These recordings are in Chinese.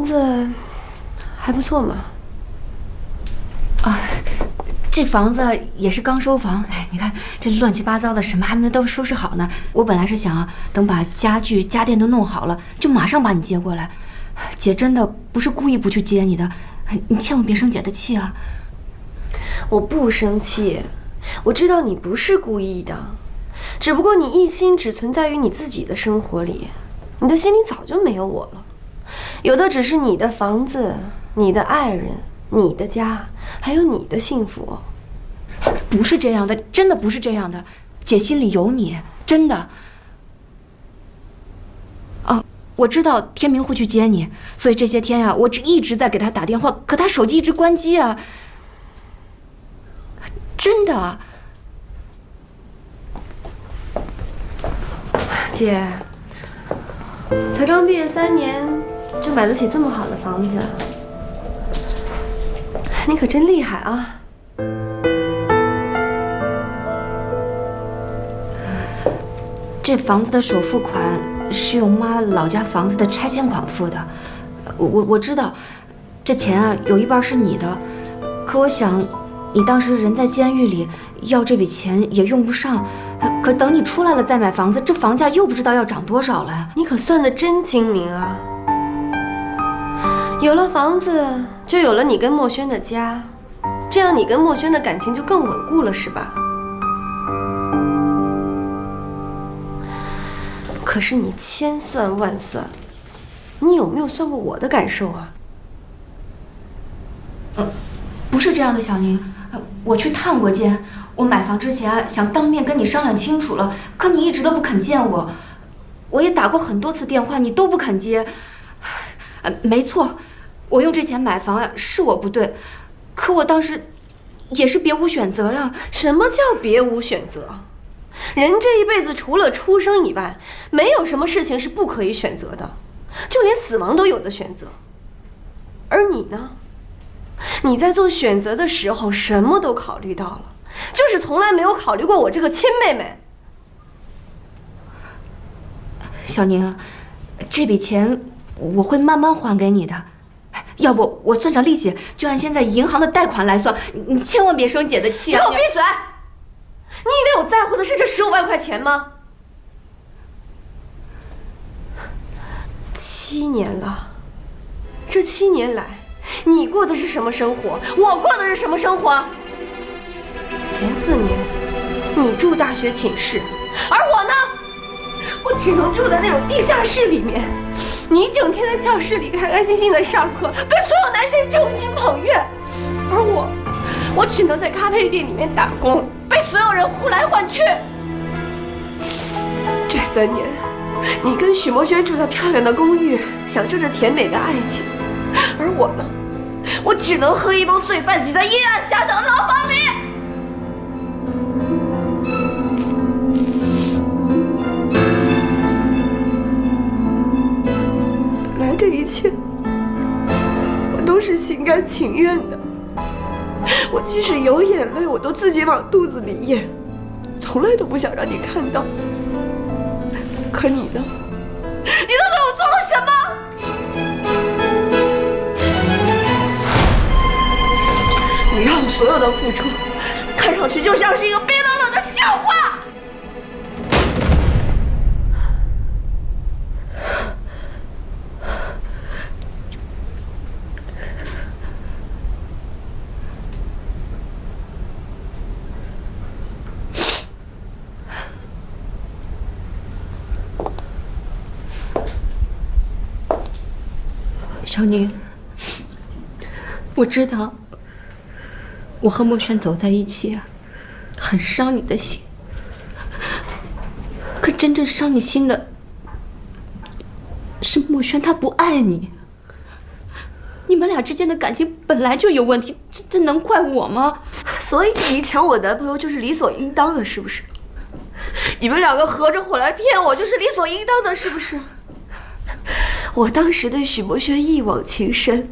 子还不错嘛。啊，这房子也是刚收房，哎，你看这乱七八糟的，什么还没都收拾好呢。我本来是想等把家具家电都弄好了，就马上把你接过来。姐真的不是故意不去接你的，你千万别生姐的气啊！我不生气，我知道你不是故意的，只不过你一心只存在于你自己的生活里，你的心里早就没有我了。有的只是你的房子、你的爱人、你的家，还有你的幸福。不是这样的，真的不是这样的，姐心里有你，真的。哦，我知道天明会去接你，所以这些天啊，我一直在给他打电话，可他手机一直关机啊。真的。姐，才刚毕业3年就买得起这么好的房子，你可真厉害啊！这房子的首付款是用妈老家房子的拆迁款付的，我知道，这钱啊有一半是你的，可我想，你当时人在监狱里，要这笔钱也用不上，可等你出来了再买房子，这房价又不知道要涨多少了呀！你可算得真精明啊！有了房子，就有了你跟墨轩的家，这样你跟墨轩的感情就更稳固了，是吧？可是你千算万算，你有没有算过我的感受啊？不是这样的，小宁，我去探过监，我买房之前想当面跟你商量清楚了，可你一直都不肯见我，我也打过很多次电话，你都不肯接。没错，我用这钱买房呀，是我不对，可我当时也是别无选择呀。什么叫别无选择？人这一辈子除了出生以外，没有什么事情是不可以选择的，就连死亡都有的选择。而你呢？你在做选择的时候什么都考虑到了，就是从来没有考虑过我这个亲妹妹。小宁，这笔钱我会慢慢还给你的，要不我算上利息，就按现在银行的贷款来算，你千万别生姐的气啊！给我闭嘴！你以为我在乎的是这15万块钱吗？7年了，这7年来，你过的是什么生活？我过的是什么生活？前4年，你住大学寝室，而我呢，我只能住在那种地下室里面。你整天在教室里开开心心的上课，被所有男生众星捧月，而我只能在咖啡店里面打工，被所有人呼来唤去。这3年，你跟许墨轩住在漂亮的公寓，享受着甜美的爱情，而我呢，我只能和一帮罪犯挤在阴暗狭小的牢房里。本来这一切，我都是心甘情愿的。我即使有眼泪，我都自己往肚子里咽，从来都不想让你看到。可你呢？你都对我做了什么？你让我所有的付出，看上去就像是一个冰冷冷的笑话。小宁，我知道我和墨轩走在一起很伤你的心，可真正伤你心的是墨轩，他不爱你。你们俩之间的感情本来就有问题，这能怪我吗？所以你抢我男朋友就是理所应当的，是不是？你们2个合着伙来骗我，就是理所应当的，是不是？我当时对许墨轩一往情深，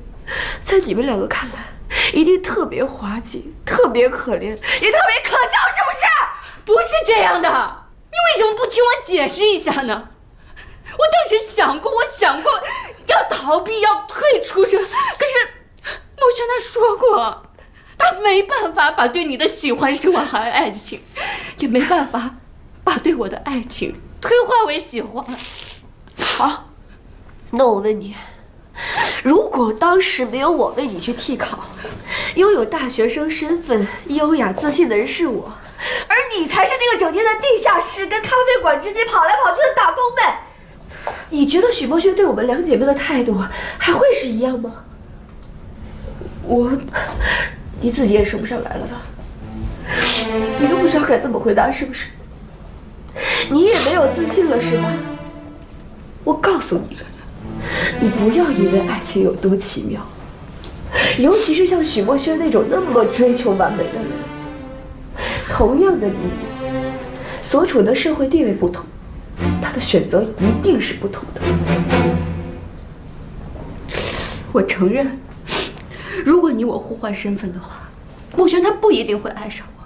在你们2个看来，一定特别滑稽，特别可怜，也特别可笑，是不是？不是这样的，你为什么不听我解释一下呢？我当时想过，要逃避，要退出这。可是墨轩他说过，他没办法把对你的喜欢升华为爱情，也没办法把对我的爱情退化为喜欢。好，那我问你，如果当时没有我为你去替考，拥有大学生身份、优雅自信的人是我，而你才是那个整天在地下室跟咖啡馆之间跑来跑去的打工妹，你觉得许墨轩对我们两姐妹的态度还会是一样吗？你自己也说不上来了吧？你都不知道该怎么回答，是不是？你也没有自信了，是吧？我告诉你，你不要以为爱情有多奇妙，尤其是像许墨轩那种那么追求完美的人。同样的你我，所处的社会地位不同，他的选择一定是不同的。我承认，如果你我互换身份的话，墨轩他不一定会爱上我。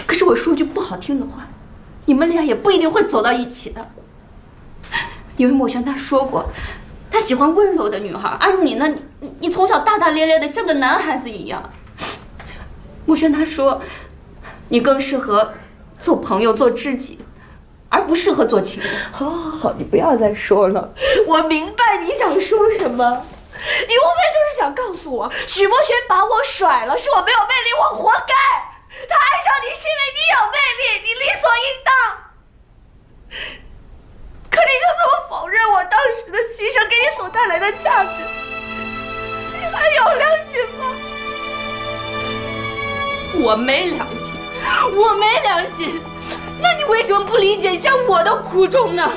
可是我说句不好听的话，你们俩也不一定会走到一起的。因为墨轩他说过，他喜欢温柔的女孩，而你呢，你从小大大咧咧的，像个男孩子一样。墨轩他说，你更适合做朋友、做知己，而不适合做情人。好，你不要再说了，我明白你想说什么。你无非就是想告诉我，许墨轩把我甩了，是我没有魅力，我活该。他爱上你是因为你有魅力，你理所应当。可你就这么否认我当时的牺牲给你所带来的价值，你还有良心吗？我没良心，我没良心。那你为什么不理解像我的苦衷呢？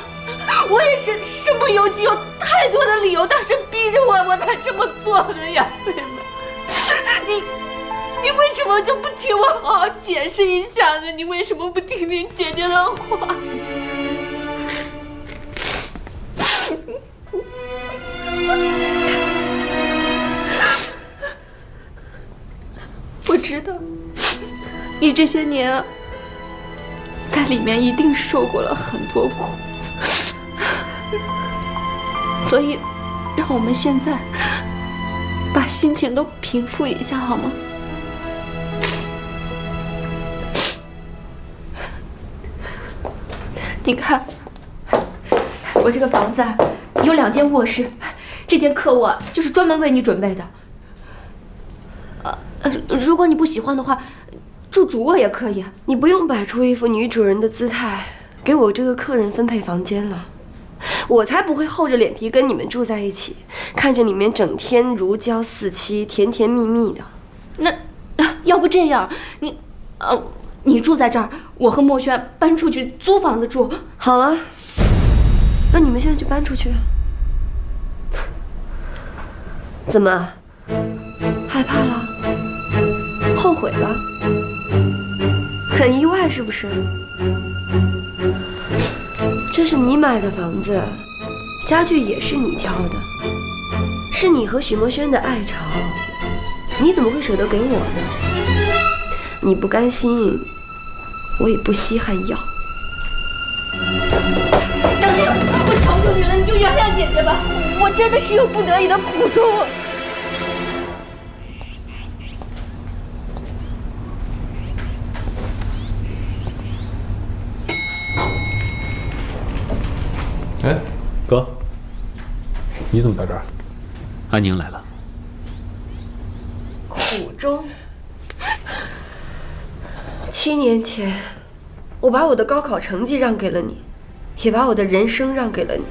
我也是身不由己，有太多的理由，当时逼着我才这么做的呀，妹妹。你为什么就不听我好好解释一下呢？你为什么不听听姐姐的话？我知道，你这些年在里面一定受过了很多苦，所以让我们现在把心情都平复一下好吗？你看，我这个房子有2间卧室，这间客卧就是专门为你准备的。如果你不喜欢的话，住主卧也可以。你不用摆出一副女主人的姿态，给我这个客人分配房间了。我才不会厚着脸皮跟你们住在一起，看着你们整天如胶似漆、甜甜蜜蜜的。那要不这样，你住在这儿，我和墨轩搬出去租房子住。好啊，那你们现在就搬出去啊？怎么，害怕了？后悔了？很意外是不是？这是你买的房子，家具也是你挑的，是你和许墨轩的爱巢，你怎么会舍得给我呢？你不甘心，我也不稀罕要。小宁，我求求你了，你就原谅姐姐吧，我真的是有不得已的苦衷。哎，哥，你怎么在这儿？安宁来了。苦衷。7年前，我把我的高考成绩让给了你，也把我的人生让给了你。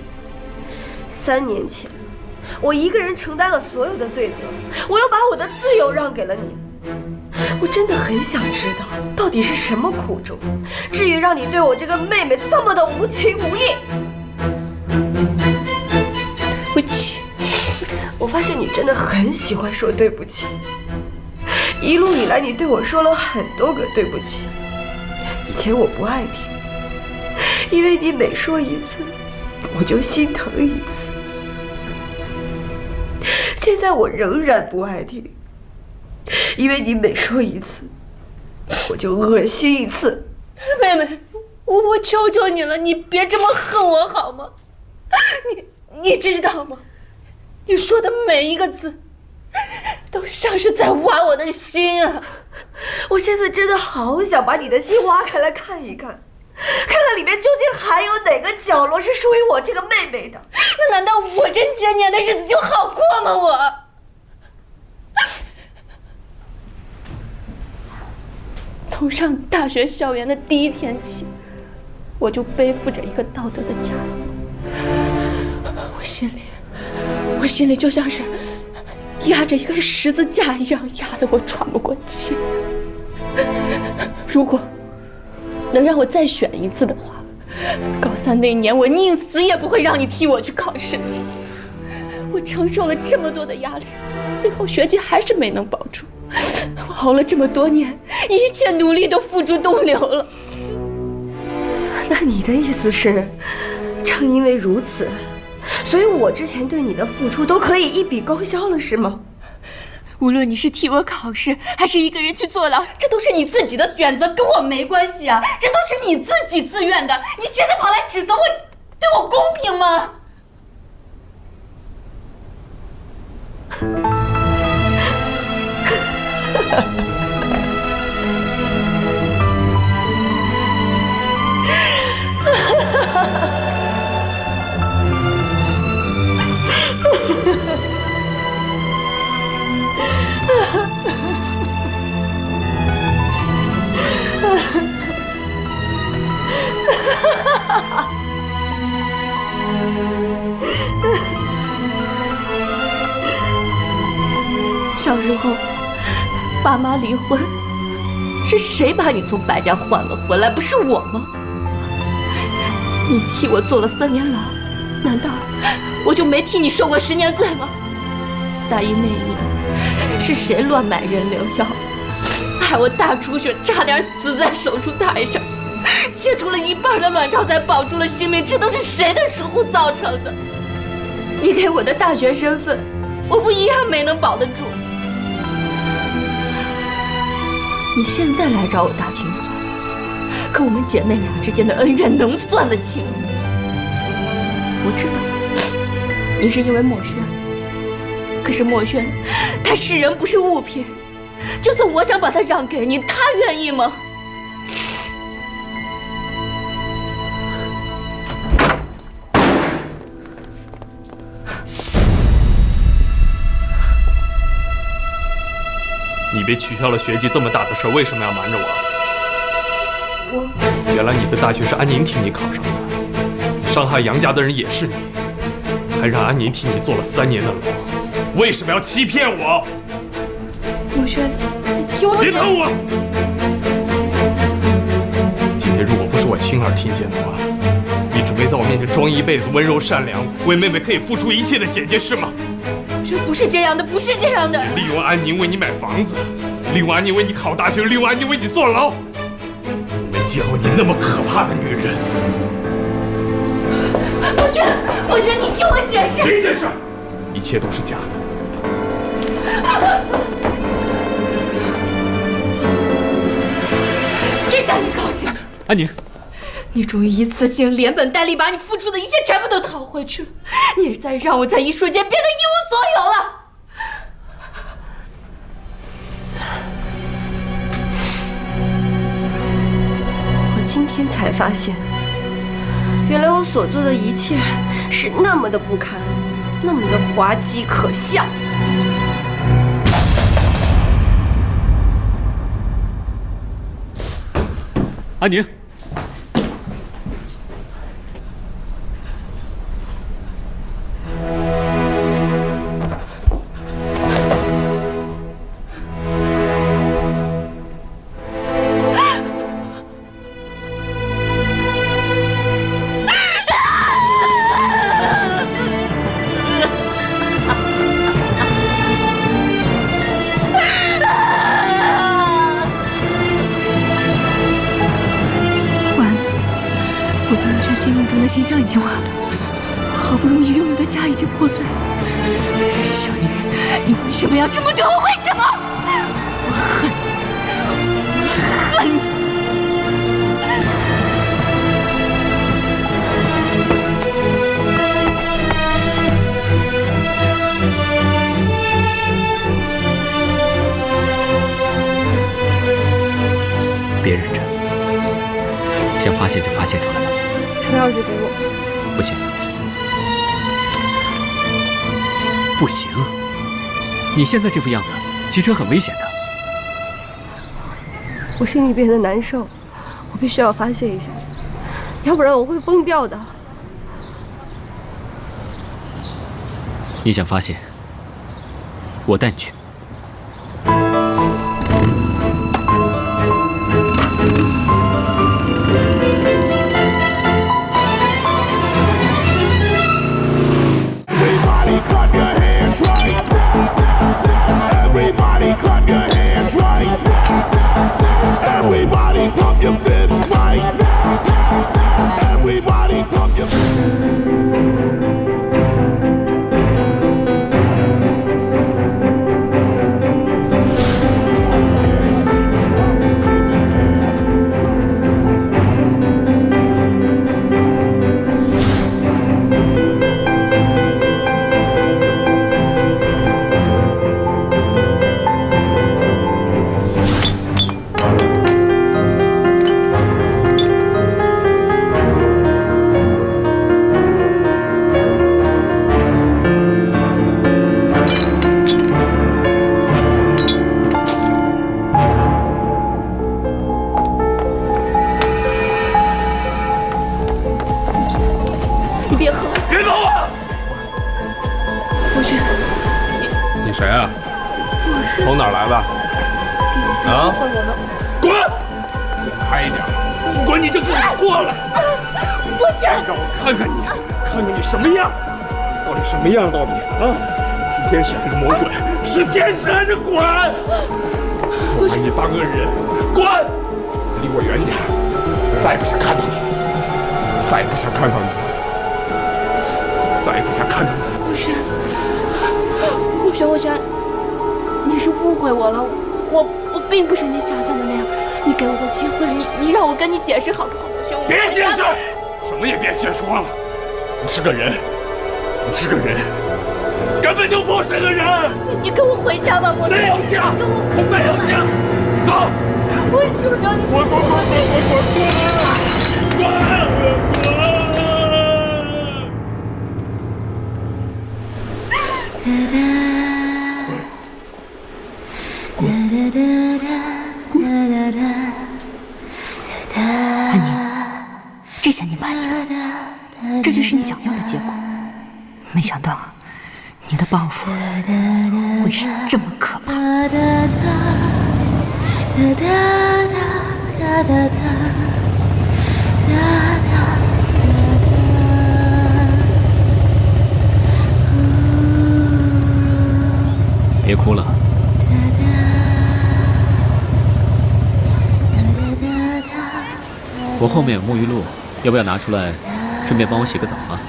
3年前，我一个人承担了所有的罪责，我又把我的自由让给了你。我真的很想知道，到底是什么苦衷，至于让你对我这个妹妹这么的无情无义。对不起，我发现你真的很喜欢说对不起。一路以来，你对我说了很多个对不起。以前我不爱听，因为你每说一次，我就心疼一次。现在我仍然不爱听，因为你每说一次，我就恶心一次。妹妹，我求求你了，你别这么恨我好吗？你知道吗？你说的每一个字，都像是在挖我的心啊！我现在真的好想把你的心挖开来看一看，看看里面究竟还有哪个角落是属于我这个妹妹的。那难道我这些年的日子就好过吗？我从上大学校园的第一天起，我就背负着一个道德的枷锁，我心里就像是压着一个十字架一样，压得我喘不过气。如果能让我再选一次的话，高三那年我宁死也不会让你替我去考试。我承受了这么多的压力，最后学籍还是没能保住。我熬了这么多年，一切努力都付诸东流了。那你的意思是，正因为如此，所以我之前对你的付出都可以一笔勾销了，是吗？无论你是替我考试，还是一个人去坐牢，这都是你自己的选择，跟我没关系啊！这都是你自己自愿的，你现在跑来指责我，对我公平吗？小时候，爸妈离婚，是谁把你从白家换了回来？不是我吗？你替我坐了3年牢，难道我就没替你受过10年罪吗？大一那一年，是谁乱买人流药，害我大出血，差点死在手术台上，切除了1半的卵巢才保住了性命，这都是谁的疏忽造成的？你给我的大学身份，我不一样没能保得住。你现在来找我大清算，可我们姐妹俩之间的恩怨能算得清吗？我知道你是因为墨轩，可是墨轩他是人不是物品，就算我想把他让给你，他愿意吗？你被取消了学籍这么大的事儿，为什么要瞒着我？原来你的大学是安宁替你考上的，伤害杨家的人也是你，还让安宁替你坐了3年的牢，为什么要欺骗我？墨轩，你听我别碰我！今天如果不是我亲耳听见的话，你准备在我面前装一辈子温柔善良，为妹妹可以付出一切的姐姐是吗？不是这样的，不是这样的。利用安宁为你买房子，利用安宁为你考大学，利用安宁为你坐牢。我没见过你那么可怕的女人。墨轩，你听我解释。谁解释？一切都是假的。这下你高兴？安宁，你终于一次性连本带利把你付出的一切全部都讨回去了，你也在让我在一瞬间变得一无所有了。我今天才发现，原来我所做的一切是那么的不堪，那么的滑稽可笑。安宁。心目中的形象已经完了，我好不容易拥有的家已经破碎了。小宁，你为什么要这么对我？为什么？我恨你，我恨你！想发泄就发泄出来吧。车钥匙给我。不行，不行！你现在这副样子，骑车很危险的。我心里变得难受，我必须要发泄一下，要不然我会疯掉的。你想发泄，我带你去。Everybody pump your fists right. Everybody pump your fists. 你别喝，别走啊！博轩，你谁啊？我是从哪儿来的？啊！会我们。滚！滚开一点！不管你就给我过来！博轩，让我看看你，看看你什么样，到底什么样到底啊？是天使还是魔鬼？是天使还是鬼？我把你当个人，滚！离我远点！我再也不想看到你，再也不想看到你，再也不想看到你。博轩，博轩，你是误会我了，我并不是你想象的那样。你给我个机会，你让我跟你解释好不好？博轩，别解释，什么也别瞎说了，不是个人，不是个人，根本就不是个人。你跟我回家吧，博轩。没有家，我没有家，走。我求求你，滚！安宁，这下你满意了，这就是你想要的结果。没想到你的报复会是这么可怕。别哭了。我后面有沐浴露，要不要拿出来，顺便帮我洗个澡啊？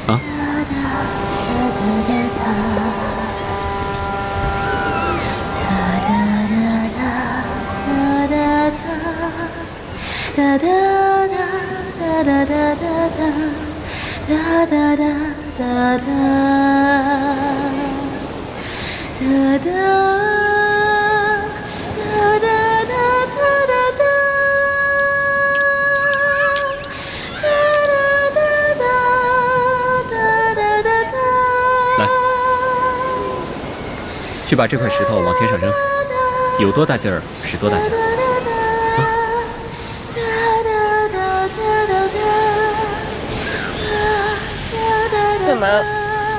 啊？来，去把这块石头往天上扔，有多大劲儿使多大劲儿。干嘛？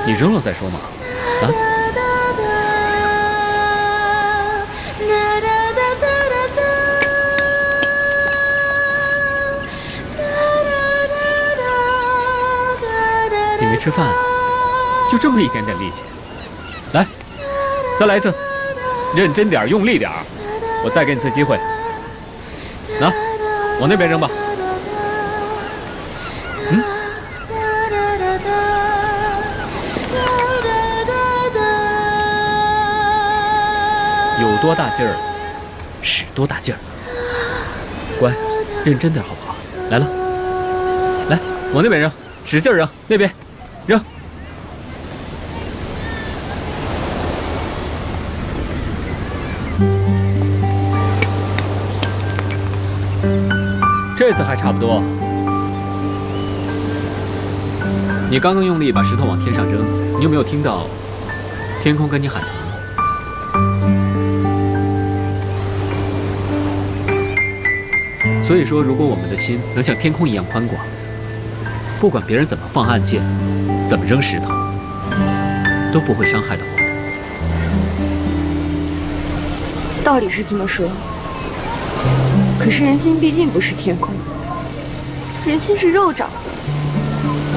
你扔了再说嘛。啊？你没吃饭啊？就这么一点点力气。来，再来一次，认真点，用力点。我再给你次机会。拿，往那边扔吧。嗯。有多大劲儿，使多大劲儿。乖，认真点好不好？来了，来，往那边扔，使劲扔，那边，扔。这次还差不多。你刚刚用力把石头往天上扔，你有没有听到天空跟你喊疼？所以说，如果我们的心能像天空一样宽广，不管别人怎么放暗箭，怎么扔石头，都不会伤害到我们。道理是这么说，可是人心毕竟不是天空，人心是肉长的，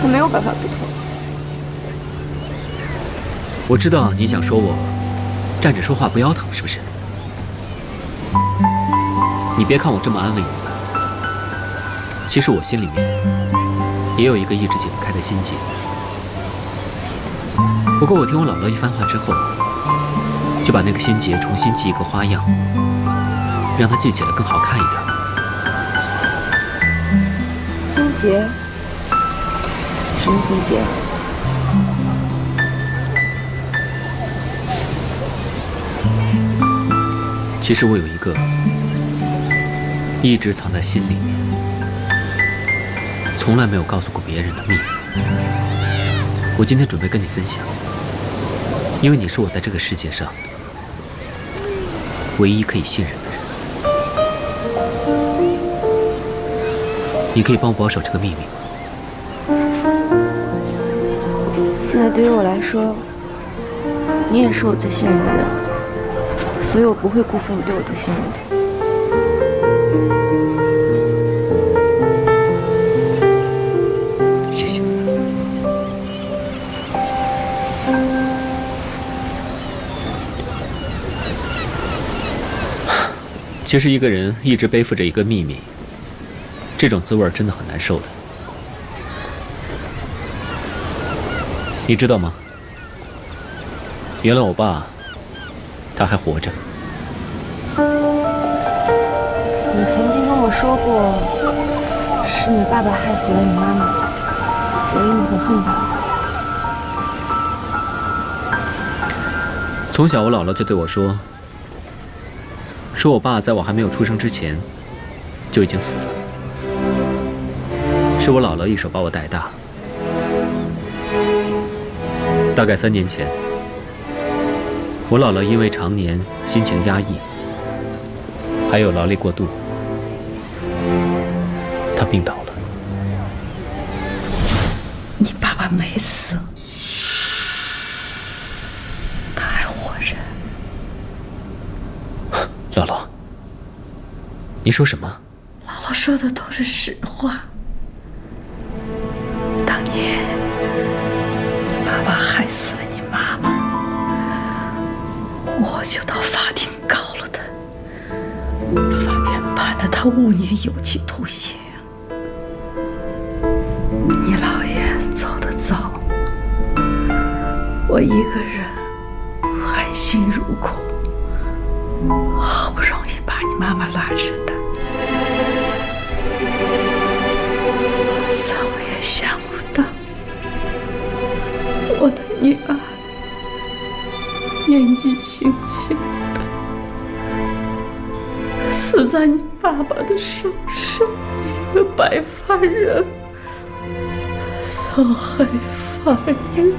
它没有办法不痛。我知道你想说我站着说话不腰疼，是不是？你别看我这么安慰你，其实我心里面也有一个一直解不开的心结。不过我听我姥姥一番话之后，就把那个心结重新系一个花样，让它系起来更好看一点。心结？什么心结？其实我有一个一直藏在心里面，从来没有告诉过别人的秘密。我今天准备跟你分享，因为你是我在这个世界上唯一可以信任的人。你可以帮我保守这个秘密吗？现在对于我来说，你也是我最信任的人，所以我不会辜负你对我的信任的。谢谢。其实一个人一直背负着一个秘密，这种滋味真的很难受的。你知道吗？原来我爸他还活着。你曾经跟我说过，是你爸爸害死了你妈妈，所以你很恨他。从小我姥姥就对我说，我爸在我还没有出生之前就已经死了，是我姥姥一手把我带大。大概3年前，我姥姥因为常年心情压抑，还有劳累过度，她病倒了。你爸爸没死，他还活着。姥姥，你说什么？姥姥说的都是实话。当年爸爸害死了你妈妈，我就到法庭告了他，法院判了他5年有期徒刑。你姥爷走得早，我一个人含辛茹苦，好不容易把你妈妈拉扯大，怎么也想不到，我的女儿年纪轻轻的死在你爸爸的手上，一个白发人遭害犯人。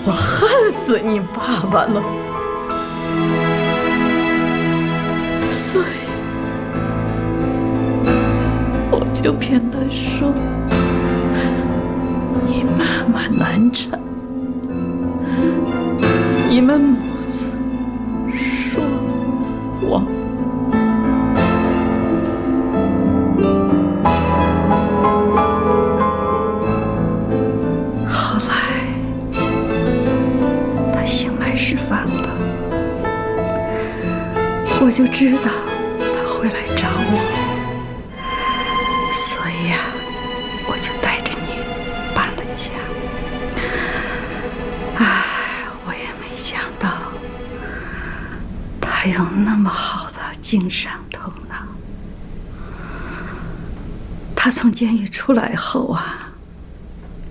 我恨死你爸爸了，所以我就骗他说你妈妈难产，你们母子双亡。后来他刑满释放了，我就知道他会来找我，所以呀，我就带着你搬了家。唉，我也没想到他有那么好的经商头脑。他从监狱出来后啊，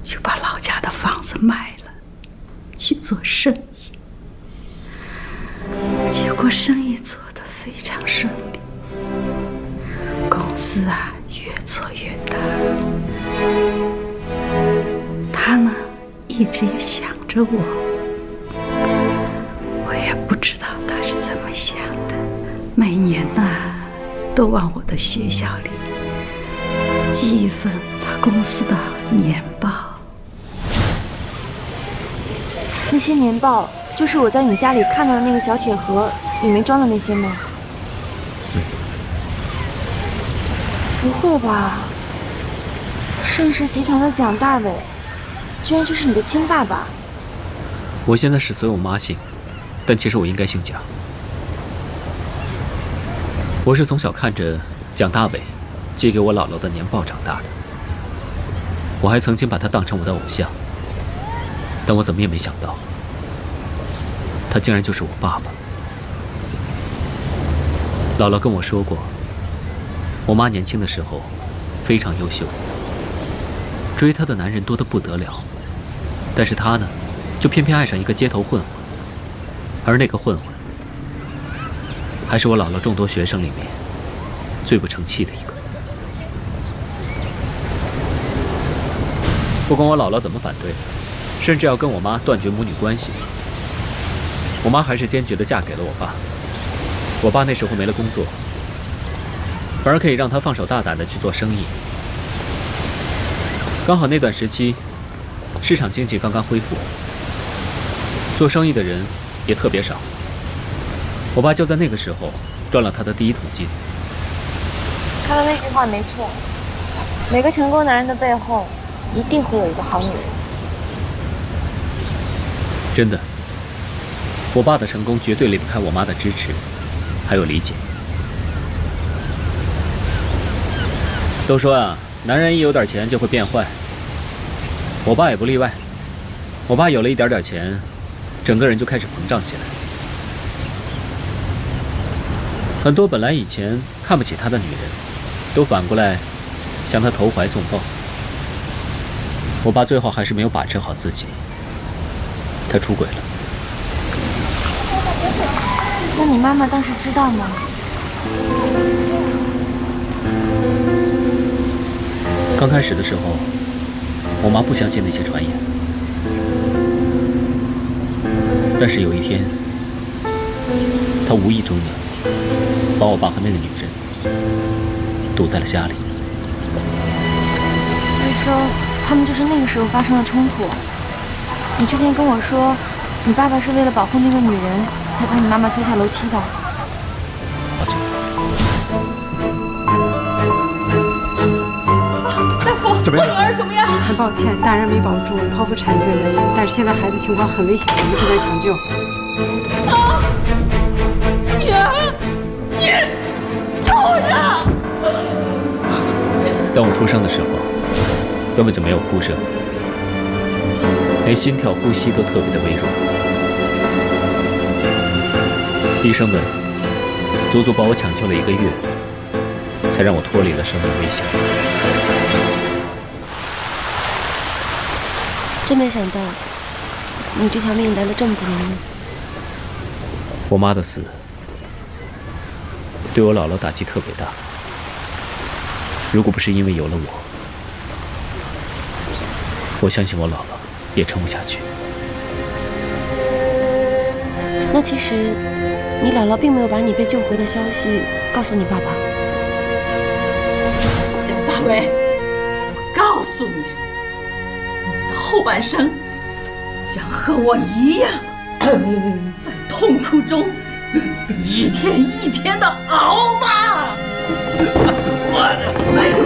就把老家的房子卖了，去做生意。结果生意做得非常顺利，公司啊越做越大。他呢一直也想着我，我也不知道他是怎么想的，每年呢都往我的学校里寄一份他公司的年报。那些年报就是我在你家里看到的那个小铁盒里面装的那些吗？不会吧？盛世集团的蒋大伟，居然就是你的亲爸爸？我现在是随我妈姓，但其实我应该姓蒋。我是从小看着蒋大伟寄给我姥姥的年报长大的，我还曾经把他当成我的偶像，但我怎么也没想到，他竟然就是我爸爸。姥姥跟我说过，我妈年轻的时候非常优秀，追她的男人多得不得了，但是她呢，就偏偏爱上一个街头混混，而那个混混还是我姥姥众多学生里面最不成器的一个。不管我姥姥怎么反对，甚至要跟我妈断绝母女关系，我妈还是坚决地嫁给了我爸。我爸那时候没了工作，反而可以让他放手大胆地去做生意。刚好那段时期，市场经济刚刚恢复，做生意的人也特别少。我爸就在那个时候赚了他的第一桶金。看到那句话没错，每个成功男人的背后一定会有一个好女人。真的，我爸的成功绝对离不开我妈的支持，还有理解。都说啊，男人一有点钱就会变坏，我爸也不例外。我爸有了一点点钱，整个人就开始膨胀起来。很多本来以前看不起他的女人，都反过来向他投怀送抱。我爸最后还是没有把持好自己，他出轨了。那你妈妈当时知道吗？刚开始的时候，我妈不相信那些传言，但是有一天，她无意中的把我爸和那个女人堵在了家里。所以说，他们就是那个时候发生了冲突。你之前跟我说，你爸爸是为了保护那个女人，才把你妈妈推下楼梯的。抱歉。大夫，怎么样？我女儿怎么样？很抱歉，大人没保住，剖腹产一个原因，但是现在孩子情况很危险，我们正在抢救。啊！女儿，你臭人！当我出生的时候，根本就没有哭声，连心跳、呼吸都特别的微弱。医生们足足把我抢救了1个月，才让我脱离了生命危险。真没想到，你这条命来得这么不容易。我妈的死对我姥姥打击特别大，如果不是因为有了我相信我姥姥也撑不下去。那其实，你姥姥并没有把你被救回的消息告诉你爸爸。蒋大伟，我告诉你，你的后半生将和我一样，在痛苦中一天一天的熬吧。没有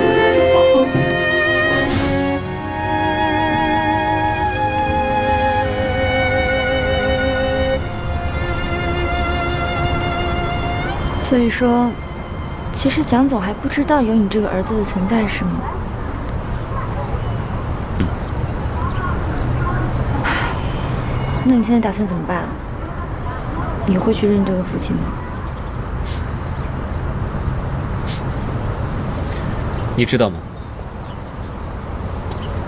所以说，其实蒋总还不知道有你这个儿子的存在，是吗？那你现在打算怎么办？你会去认这个父亲吗？你知道吗？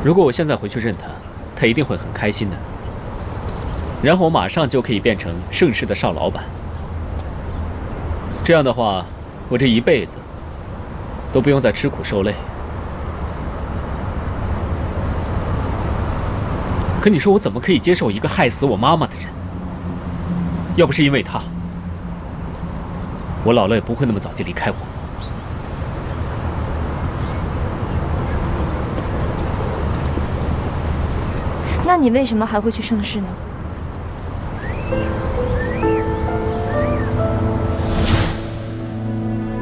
如果我现在回去认他，他一定会很开心的。然后我马上就可以变成盛世的邵老板。这样的话，我这一辈子都不用再吃苦受累。可你说我怎么可以接受一个害死我妈妈的人？要不是因为他，我姥姥也不会那么早就离开我。那你为什么还会去盛世呢？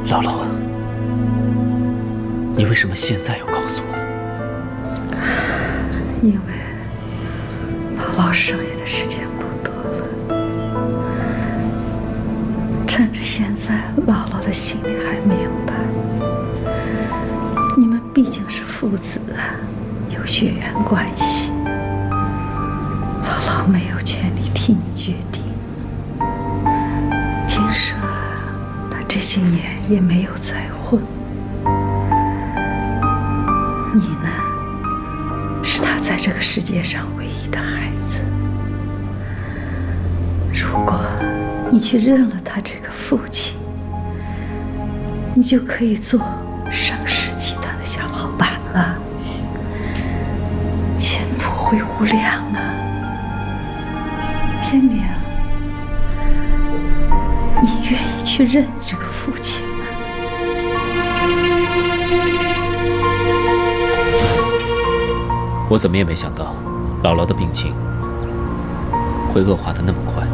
姥姥啊，你为什么现在要告诉我呢？因为姥姥剩下的时间不多了，趁着现在姥姥的心里还明白，你们毕竟是父子啊，有血缘关系，姥姥没有权利替你决定。听说她这些年也没有再婚，你呢？是他在这个世界上唯一的孩子。如果你去认了他这个父亲，你就可以做盛世集团的小老板了，前途会无量啊！天明，你愿意去认这个父亲吗？我怎么也没想到，姥姥的病情会恶化得那么快，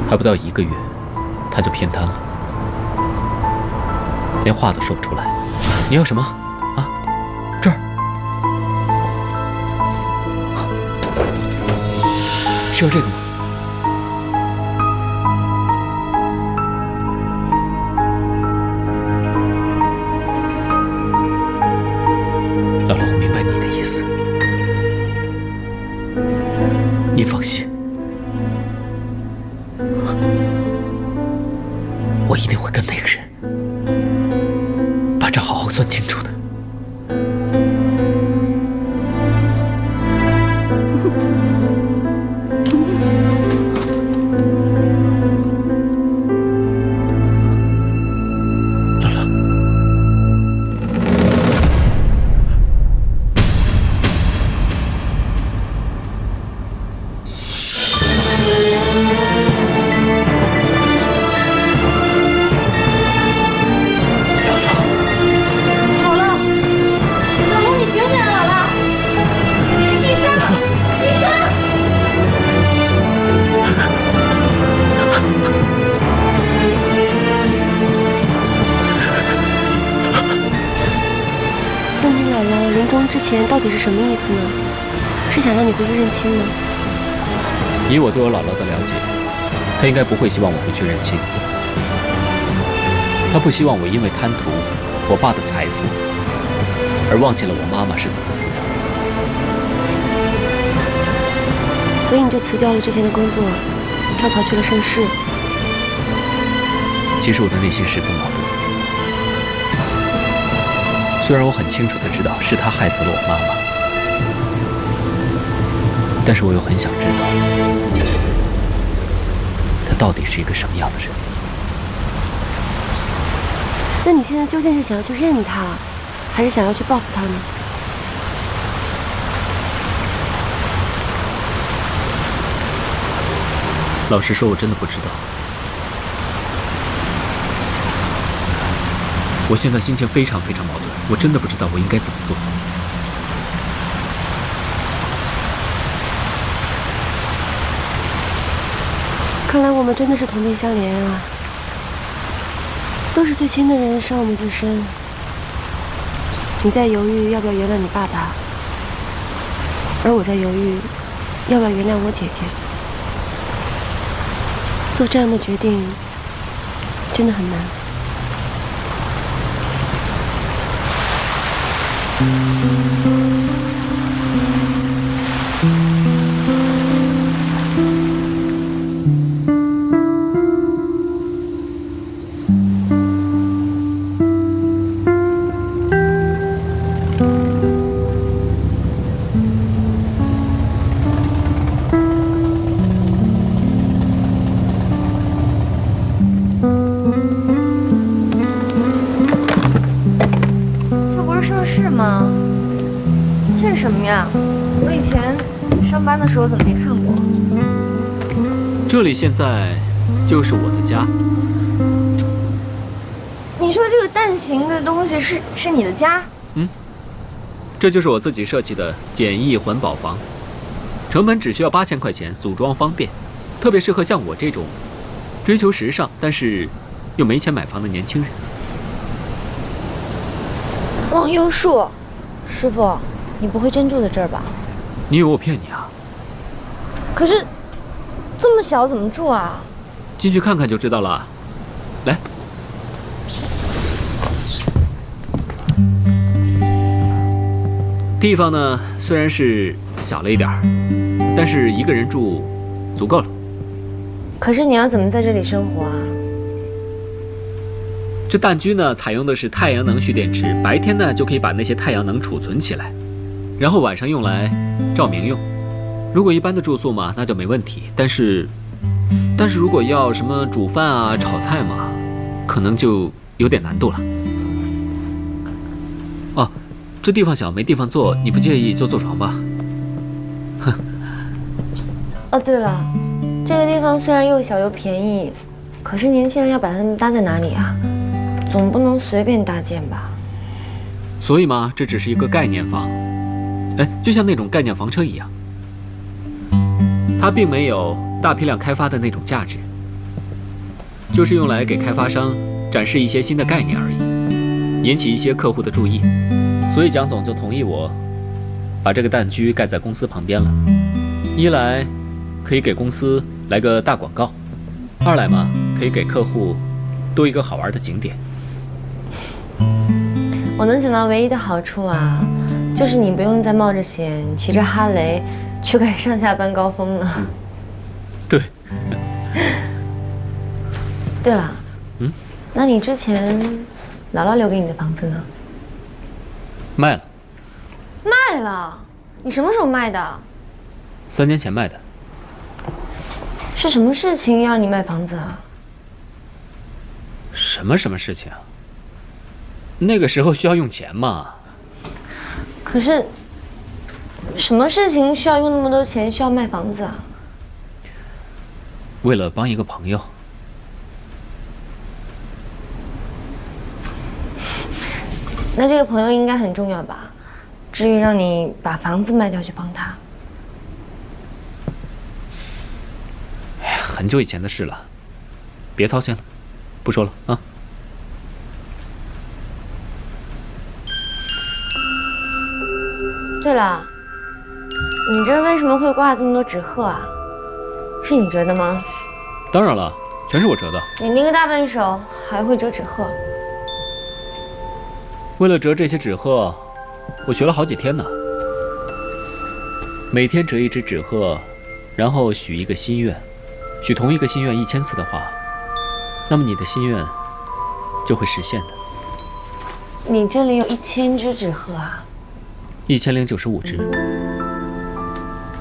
还不到1个月，她就偏瘫了，连话都说不出来。你要什么？啊，这儿，需要这个吗？姥姥，我明白你的意思。你放心，我一定会跟那个人把账好好算清楚的。到底是什么意思呢？是想让你回去认亲吗？以我对我姥姥的了解，她应该不会希望我回去认亲。她不希望我因为贪图我爸的财富，而忘记了我妈妈是怎么死的。所以你就辞掉了之前的工作，跳槽去了盛世。其实我的内心十分矛盾。虽然我很清楚地知道是他害死了我妈妈，但是我又很想知道他到底是一个什么样的人。那你现在究竟是想要去认他，还是想要去报复他呢？老实说，我真的不知道。我现在心情非常非常矛盾，我真的不知道我应该怎么做。看来我们真的是同病相怜啊！都是最亲的人伤我们最深。你在犹豫要不要原谅你爸爸，而我在犹豫要不要原谅我姐姐。做这样的决定真的很难。什么呀？我以前上班的时候怎么没看过？这里现在就是我的家。你说这个蛋形的东西是你的家？这就是我自己设计的简易环保房，成本只需要8000块钱，组装方便，特别适合像我这种追求时尚但是又没钱买房的年轻人。忘忧树，师傅，你不会真住在这儿吧？你以为我骗你啊？可是这么小怎么住啊？进去看看就知道了。来，地方呢虽然是小了一点儿，但是一个人住足够了。可是你要怎么在这里生活啊？这蛋居呢采用的是太阳能蓄电池，白天呢就可以把那些太阳能储存起来，然后晚上用来照明用。如果一般的住宿嘛，那就没问题。但是如果要什么煮饭啊、炒菜嘛，可能就有点难度了。哦，这地方小，没地方坐，你不介意就坐床吧？哼。哦，对了，这个地方虽然又小又便宜，可是年轻人要把它们搭在哪里啊？总不能随便搭建吧？所以嘛，这只是一个概念房，就像那种概念房车一样，它并没有大批量开发的那种价值，就是用来给开发商展示一些新的概念而已，引起一些客户的注意。所以蒋总就同意我把这个蛋居盖在公司旁边了，一来可以给公司来个大广告，二来嘛可以给客户多一个好玩的景点。我能想到唯一的好处啊，就是你不用再冒着险骑着哈雷去赶上下班高峰了。对。对了，那你之前姥姥留给你的房子呢？卖了。卖了？你什么时候卖的？3年前卖的。是什么事情要你卖房子啊？什么事情啊？那个时候需要用钱嘛。可是，什么事情需要用那么多钱，需要卖房子啊？为了帮一个朋友。那这个朋友应该很重要吧？至于让你把房子卖掉去帮他？哎呀，很久以前的事了，别操心了，不说了啊。对了，你这儿为什么会挂这么多纸鹤啊？是你折的吗？当然了，全是我折的。你那个大笨手还会折纸鹤？为了折这些纸鹤，我学了好几天呢。每天折一只纸鹤，然后许一个心愿，许同一个心愿1000次的话，那么你的心愿就会实现的。你这里有1000只纸鹤啊？1095只。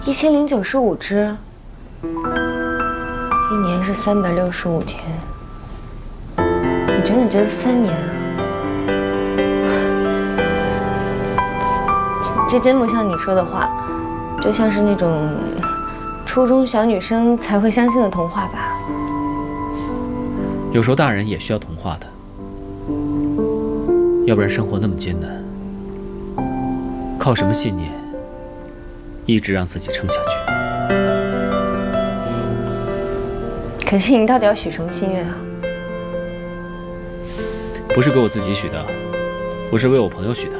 1095只，一年是365天，你整整折了3年啊！这真不像你说的话，就像是那种初中小女生才会相信的童话吧？有时候大人也需要童话的，要不然生活那么艰难。靠什么信念一直让自己撑下去？可是你到底要许什么心愿啊？不是给我自己许的，我是为我朋友许的。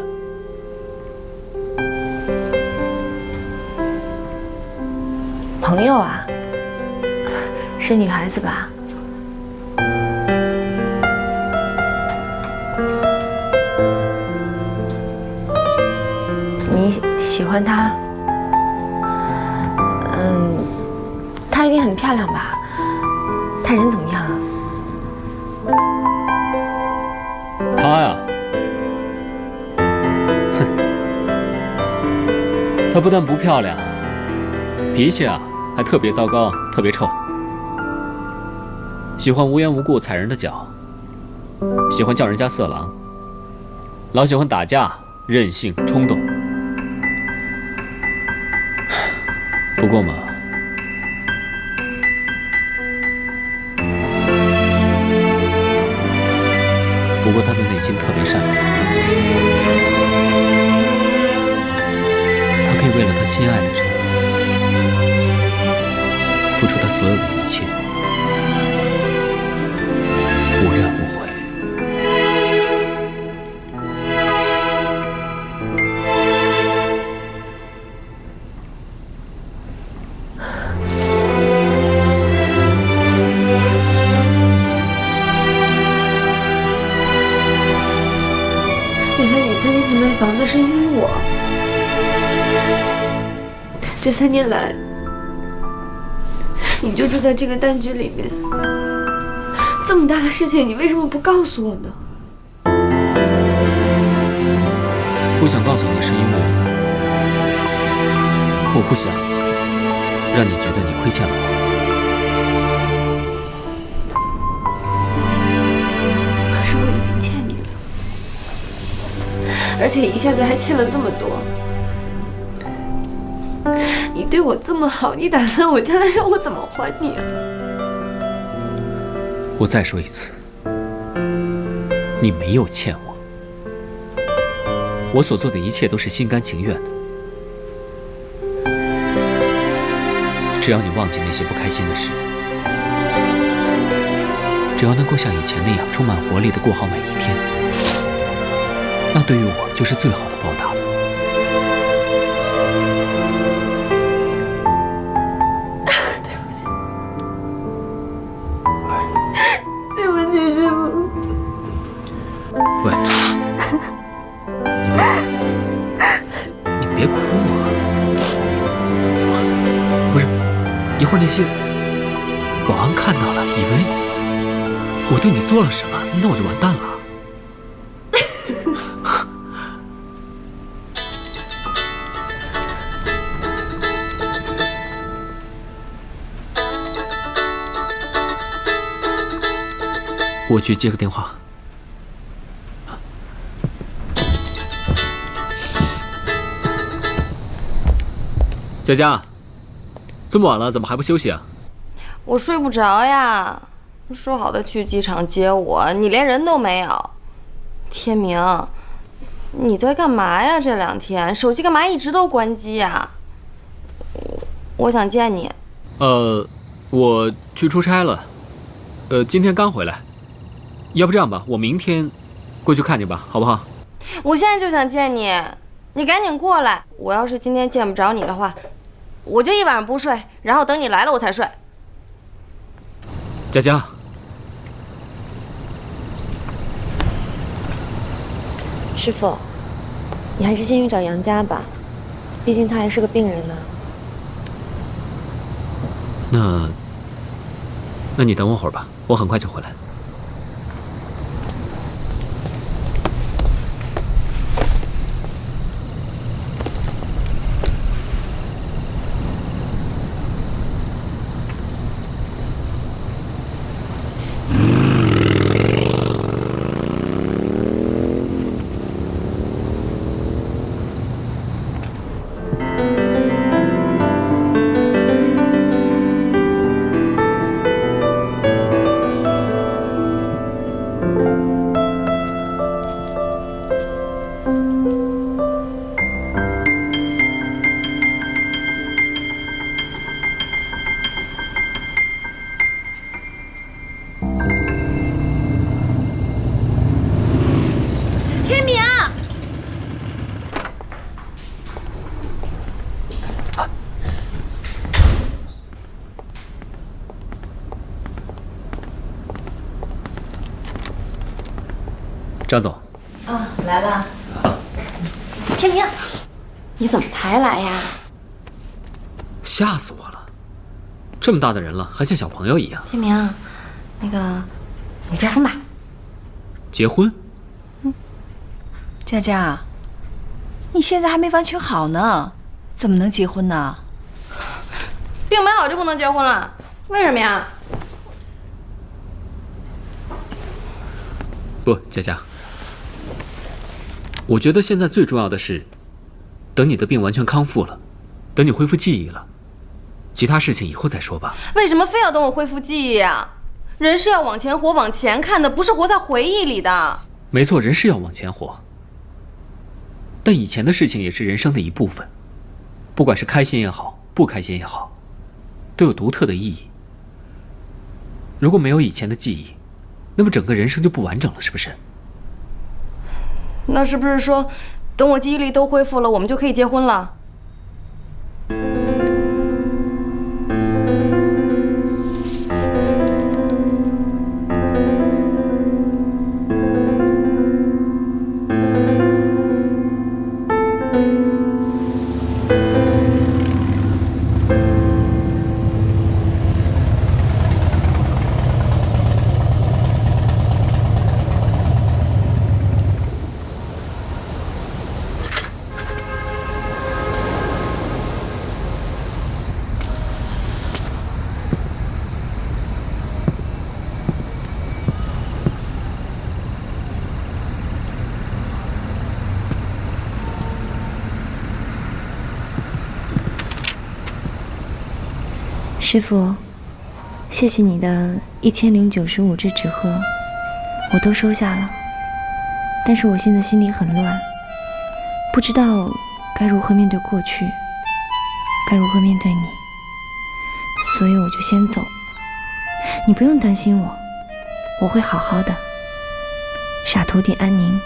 朋友啊？是女孩子吧？你喜欢她？她一定很漂亮吧？她人怎么样啊？她呀，哼，她不但不漂亮，脾气啊还特别糟糕，特别臭。喜欢无缘无故踩人的脚，喜欢叫人家色狼，老喜欢打架、任性、冲动。不过嘛，他的内心特别善良，他可以为了他心爱的人付出他所有的一切，无怨无悔。原来李三一起卖房子是因为我。这3年来，你就住在这个蛋局里面，这么大的事情，你为什么不告诉我呢？不想告诉你，是因为我不想让你觉得你亏欠了我。可是我已经欠你了，而且一下子还欠了这么多。你对我这么好，你打算我将来让我怎么还你啊？我再说一次，你没有欠我，我所做的一切都是心甘情愿的。只要你忘记那些不开心的事，只要能够像以前那样充满活力地过好每一天，那对于我就是最好的报答了。喂，你别哭啊！不是，一会儿那些保安看到了，以为我对你做了什么，那我就完蛋了。我去接个电话。佳佳，这么晚了，怎么还不休息啊？我睡不着呀。说好的去机场接我，你连人都没有。天明，你在干嘛呀？这2天手机干嘛一直都关机呀？我想见你。我去出差了，今天刚回来。要不这样吧，我明天过去看你吧，好不好？我现在就想见你，你赶紧过来。我要是今天见不着你的话，我就一晚上不睡，然后等你来了我才睡。佳佳，师傅，你还是先去找杨家吧，毕竟他还是个病人呢。那你等我会儿吧，我很快就回来。张总，来了。天明，你怎么才来呀？吓死我了！这么大的人了，还像小朋友一样。天明，那个，我们结婚吧。结婚？佳佳，你现在还没完全好呢，怎么能结婚呢？病没好就不能结婚了？为什么呀？不，佳佳。我觉得现在最重要的是，等你的病完全康复了，等你恢复记忆了，其他事情以后再说吧。为什么非要等我恢复记忆啊？人是要往前活、往前看的，不是活在回忆里的。没错，人是要往前活，但以前的事情也是人生的一部分，不管是开心也好，不开心也好，都有独特的意义。如果没有以前的记忆，那么整个人生就不完整了，是不是？那是不是说，等我记忆力都恢复了，我们就可以结婚了？师傅，谢谢你的1095只纸鹤，我都收下了。但是我现在心里很乱，不知道该如何面对过去，该如何面对你，所以我就先走。你不用担心我，我会好好的。傻徒弟安宁。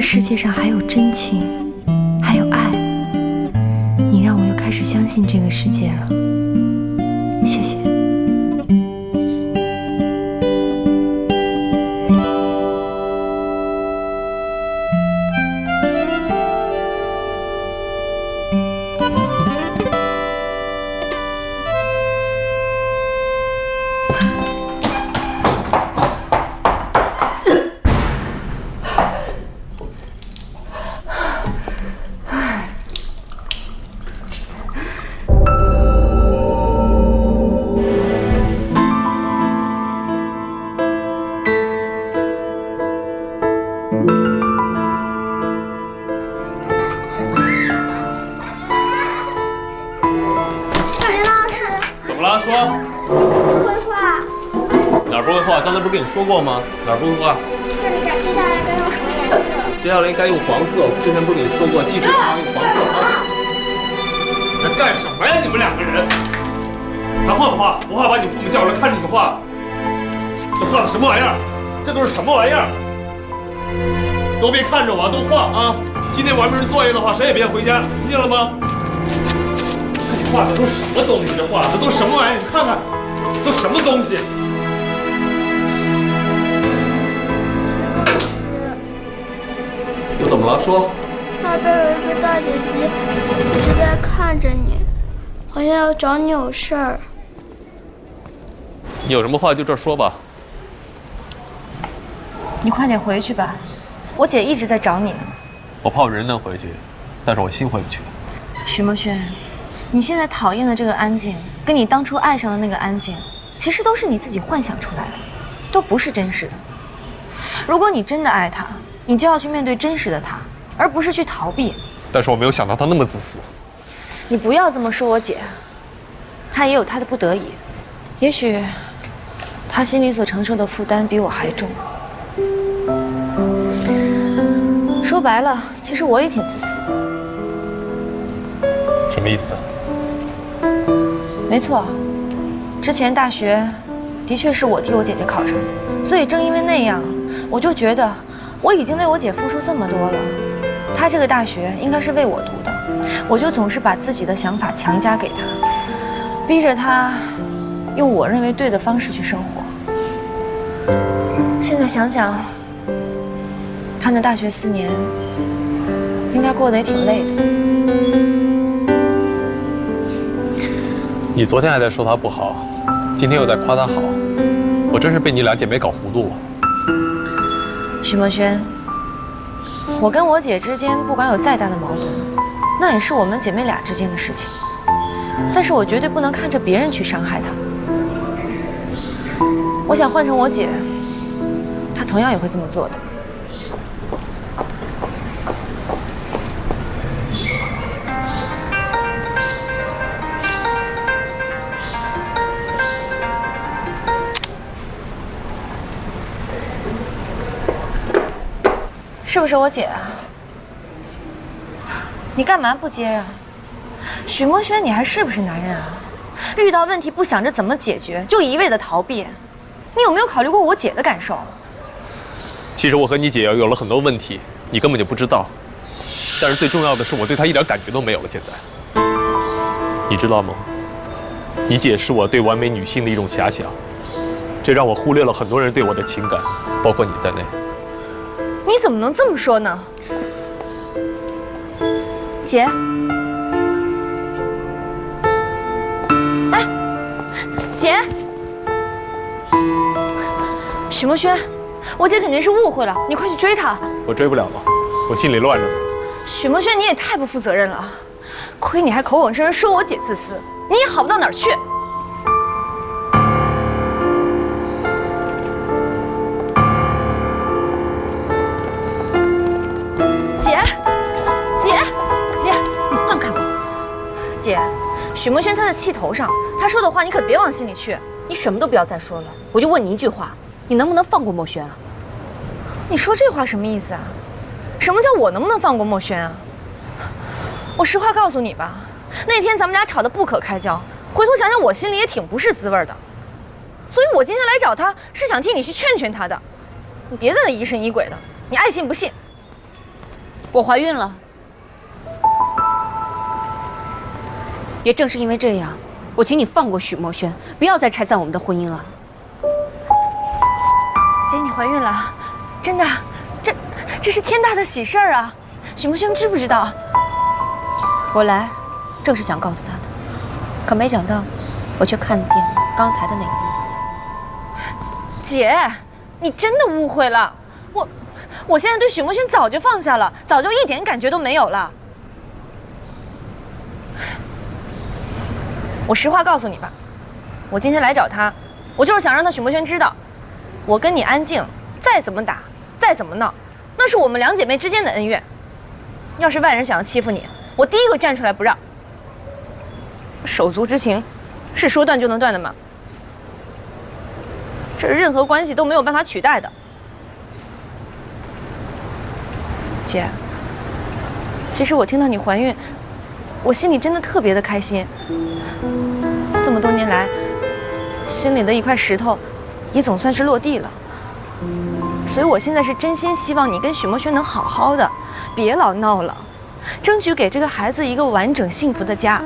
世界上还有真情，还有爱，你让我又开始相信这个世界了。谢谢。跟你说过吗？哪儿不会画？那你接下来该用什么颜色？接下来应该用黄色。之前不是跟你说过，记住啊，用黄色啊！在干什么呀？你们两个人，还画不画？不画把你父母叫过来看着你们画。这画的什么玩意儿？这都是什么玩意儿？都别看着我，都画啊！今天完不成作业的话，谁也别回家，听见了吗？看你画的都什么东西？这画的都什么玩意儿？你看看，都什么东西？又怎么了？说。那边有一个大姐姐一直在看着你，好像要找你有事儿。你有什么话就这儿说吧。你快点回去吧，我姐一直在找你呢。我怕我人能回去，但是我心回不去。徐墨轩，你现在讨厌的这个安静，跟你当初爱上的那个安静，其实都是你自己幻想出来的，都不是真实的。如果你真的爱他，你就要去面对真实的他，而不是去逃避。但是我没有想到他那么自私。你不要这么说我姐，她也有她的不得已，也许她心里所承受的负担比我还重。说白了，其实我也挺自私的。什么意思？没错，之前大学的确是我替我姐姐考上的，所以正因为那样，我就觉得我已经为我姐付出这么多了，她这个大学应该是为我读的，我就总是把自己的想法强加给她，逼着她用我认为对的方式去生活。现在想想，她那大学4年应该过得也挺累的。你昨天还在说她不好，今天又在夸她好，我真是被你俩姐妹搞糊涂了。徐墨轩，我跟我姐之间不管有再大的矛盾，那也是我们姐妹俩之间的事情。但是我绝对不能看着别人去伤害她。我想换成我姐，她同样也会这么做的。是不是我姐啊？你干嘛不接呀？许墨轩，你还是不是男人啊？遇到问题不想着怎么解决，就一味的逃避。你有没有考虑过我姐的感受？其实我和你姐有了很多问题，你根本就不知道。但是最重要的是，我对她一点感觉都没有了。现在，你知道吗？你姐是我对完美女性的一种遐想，这让我忽略了很多人对我的情感，包括你在内。你怎么能这么说呢？姐，哎，姐，许墨轩，我姐肯定是误会了，你快去追她。我追不了了，我心里乱着呢。许墨轩，你也太不负责任了，亏你还口口声声说我姐自私，你也好不到哪儿去。姐，许墨轩他在气头上，他说的话你可别往心里去。你什么都不要再说了，我就问你一句话，你能不能放过墨轩啊？你说这话什么意思啊？什么叫我能不能放过墨轩啊？我实话告诉你吧，那天咱们俩吵得不可开交，回头想想我心里也挺不是滋味的。所以我今天来找他是想替你去劝劝他的，你别在那疑神疑鬼的，你爱信不信。我怀孕了。也正是因为这样，我请你放过许墨轩，不要再拆散我们的婚姻了。姐，你怀孕了，真的，这是天大的喜事儿啊！许墨轩知不知道？我来，正是想告诉他的，可没想到，我却看见刚才的那一幕。姐，你真的误会了，我现在对许墨轩早就放下了，早就一点感觉都没有了。我实话告诉你吧，我今天来找他，我就是想让他许墨轩知道，我跟你安静，再怎么打，再怎么闹，那是我们两姐妹之间的恩怨。要是外人想要欺负你，我第一个站出来不让。手足之情，是说断就能断的吗？这任何关系都没有办法取代的。姐，其实我听到你怀孕，我心里真的特别的开心。这么多年来，心里的一块石头，也总算是落地了。所以我现在是真心希望你跟许墨轩能好好的，别老闹了，争取给这个孩子一个完整幸福的家，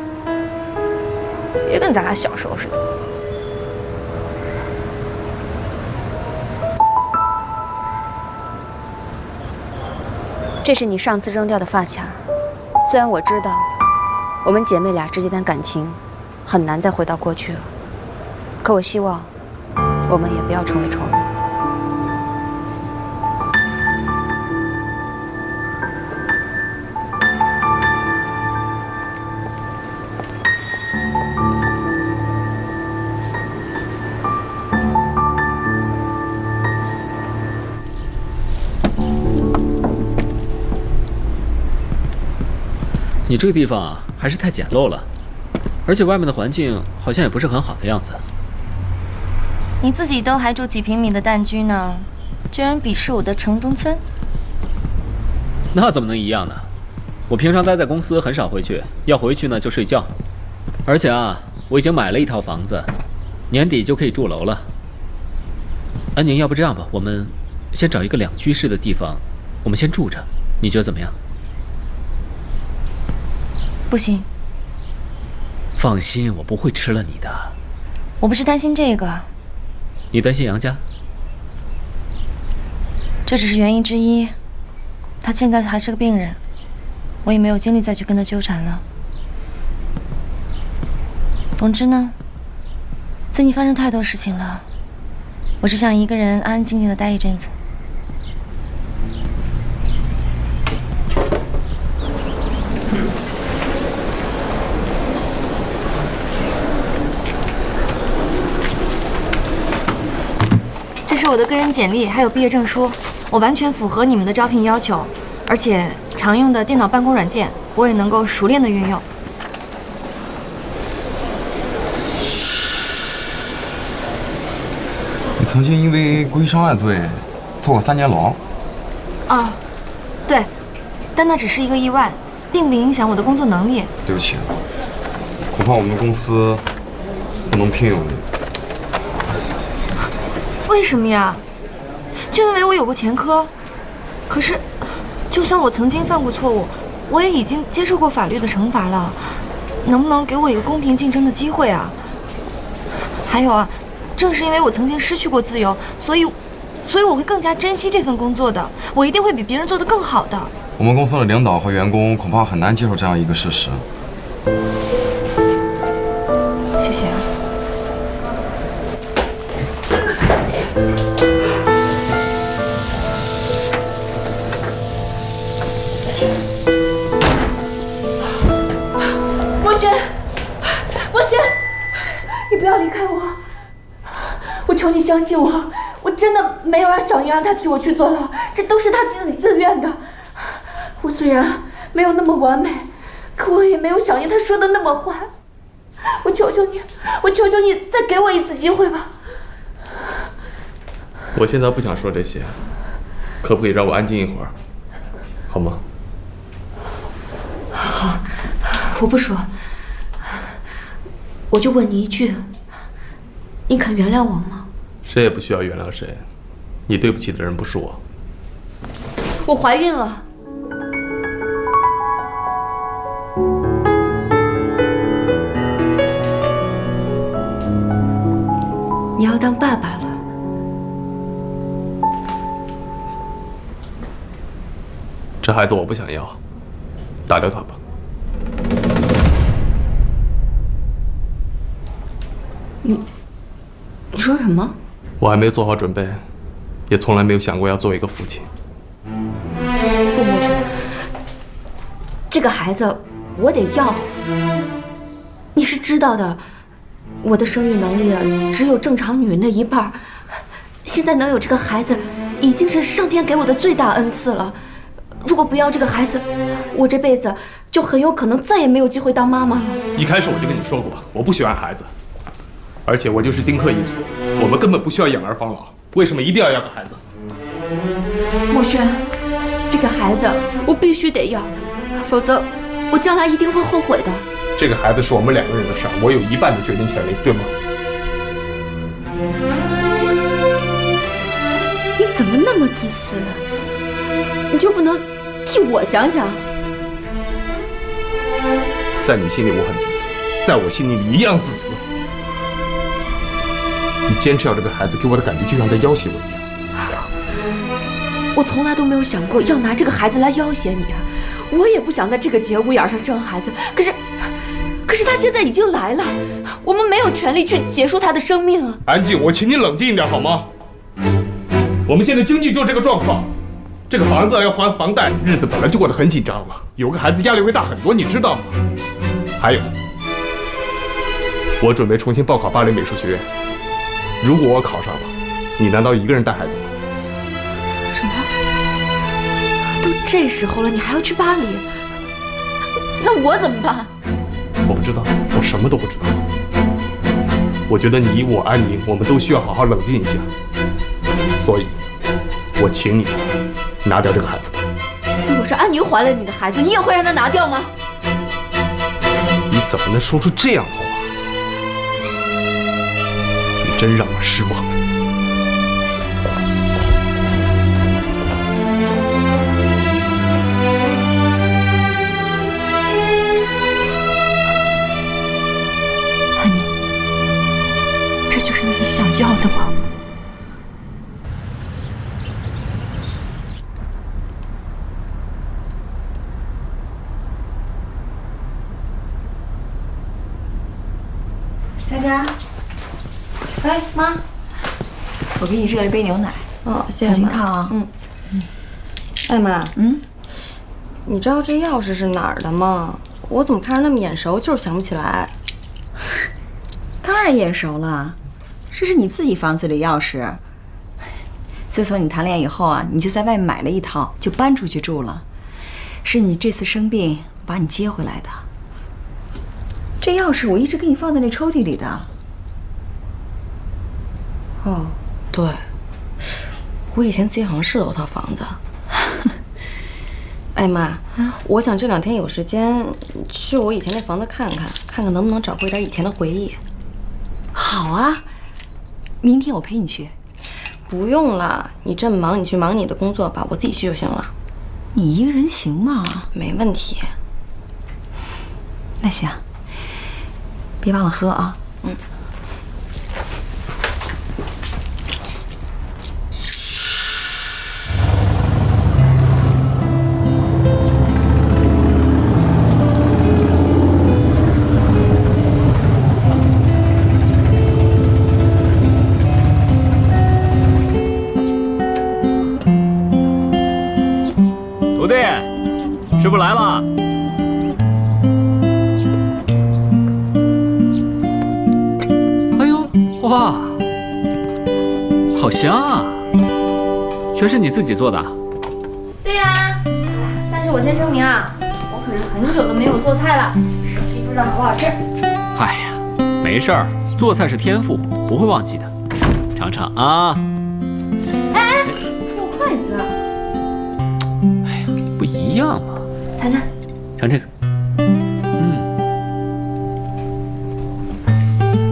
别跟咱俩小时候似的。这是你上次扔掉的发卡，虽然我知道我们姐妹俩之间的感情很难再回到过去了，可我希望我们也不要成为仇人。你这个地方啊，还是太简陋了，而且外面的环境好像也不是很好的样子。你自己都还住几平米的蛋居呢，居然鄙视我的城中村？那怎么能一样呢？我平常待在公司，很少回去，要回去呢就睡觉。而且啊，我已经买了一套房子，年底就可以住楼了。安宁，要不这样吧，我们先找一个2居室的地方，我们先住着，你觉得怎么样？不行。放心，我不会吃了你的。我不是担心这个。你担心杨家？这只是原因之一。他现在还是个病人，我也没有精力再去跟他纠缠了。总之呢，最近发生太多事情了，我只想一个人安安静静的待一阵子。是我的个人简历，还有毕业证书，我完全符合你们的招聘要求，而且常用的电脑办公软件我也能够熟练的运用。你曾经因为故意伤害罪坐过3年牢。哦，对，但那只是一个意外，并不影响我的工作能力。对不起，恐怕我们公司不能聘用你。为什么呀？就因为我有过前科。可是，就算我曾经犯过错误，我也已经接受过法律的惩罚了。能不能给我一个公平竞争的机会啊？还有啊，正是因为我曾经失去过自由，所以我会更加珍惜这份工作的。我一定会比别人做得更好的。我们公司的领导和员工恐怕很难接受这样一个事实。谢谢啊。墨轩，你不要离开我，我求你相信我，我真的没有让小英让他替我去坐牢，这都是他自己自愿的。我虽然没有那么完美，可我也没有小英他说的那么坏。我求求你，我求求你，再给我一次机会吧。我现在不想说这些，可不可以让我安静一会儿，好吗？好，我不说。我就问你一句，你肯原谅我吗？谁也不需要原谅谁，你对不起的人不是我。我怀孕了。你要当爸爸了。这孩子我不想要，打掉他吧。你说什么？我还没做好准备，也从来没有想过要做一个父亲。不，墨轩，这个孩子我得要。你是知道的，我的生育能力只有正常女人的1半，现在能有这个孩子，已经是上天给我的最大恩赐了。如果不要这个孩子，我这辈子就很有可能再也没有机会当妈妈了。一开始我就跟你说过，我不喜欢孩子。而且我就是丁克一族，我们根本不需要养儿防老，为什么一定要个孩子？墨轩，这个孩子我必须得要，否则我将来一定会后悔的。这个孩子是我们2个人的事儿，我有1半的决定权利，对吗？你怎么那么自私呢？你就不能替我想想？在你心里我很自私，在我心里你一样自私。你坚持要这个孩子，给我的感觉就像在要挟我一样。我从来都没有想过要拿这个孩子来要挟你啊！我也不想在这个节骨眼上生孩子，可是他现在已经来了，我们没有权利去结束他的生命啊！安静，我请你冷静一点好吗？我们现在经济就这个状况，这个房子要还房贷，日子本来就过得很紧张了，有个孩子压力会大很多，你知道吗？还有，我准备重新报考巴黎美术学院。如果我考上了，你难道一个人带孩子吗？什么？都这时候了，你还要去巴黎？那我怎么办？我不知道，我什么都不知道。我觉得你我安宁，我们都需要好好冷静一下。所以，我请你拿掉这个孩子吧。如果是安宁怀了你的孩子，你也会让他拿掉吗？你怎么能说出这样的话？真让我失望。安宁，这就是你想要的吗？佳佳。哎，妈，我给你热了一杯牛奶。哦，谢谢妈。小心烫啊。哎妈，你知道这钥匙是哪儿的吗？我怎么看着那么眼熟，就是想不起来。当然眼熟了，这是你自己房子里钥匙，自从你谈恋爱以后啊，你就在外面买了一套，就搬出去住了。是你这次生病把你接回来的。这钥匙我一直给你放在那抽屉里的。哦，对，我以前自己好像是有套房子。哎妈，我想这2天有时间去我以前那房子看看，看看能不能找回点以前的回忆。好啊，明天我陪你去。不用了，你这么忙，你去忙你的工作吧，我自己去就行了。你一个人行吗？没问题。那行，别忘了喝啊。嗯。徒弟，师傅来了。哎呦，哇，好香啊！全是你自己做的？对呀，但是我先声明啊，我可是很久都没有做菜了，手艺不知道好不好吃。哎呀，没事儿，做菜是天赋，不会忘记的。尝尝啊！哎，用筷子。不一样嘛。谈谈，尝这个。